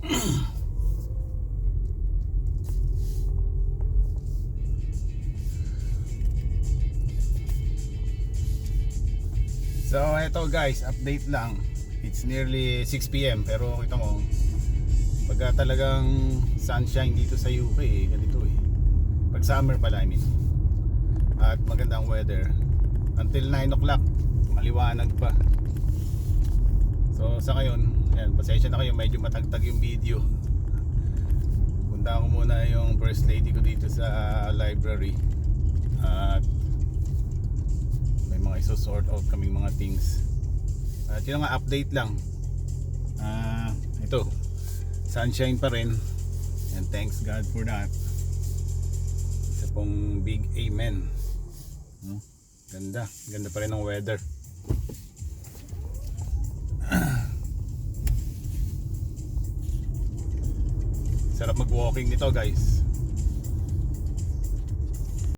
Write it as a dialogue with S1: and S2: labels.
S1: So eto guys, update lang. It's nearly 6 PM pero kita mo pagka talagang sunshine dito sa UK ganito eh. Pag summer pala I mean. At magandang weather until 9 o'clock maliwanag pa. So sa ngayon, ayan, pasensya na kayo medyo matagtag yung video. Punta ko muna yung first lady ko dito sa library. At may mga iso-sort out kaming mga things. At yun nga, update lang. Ito, sunshine pa rin. And thanks God for that. Isa pong big amen. Ganda, ganda pa rin ang weather. Sarap mag-walking nito guys.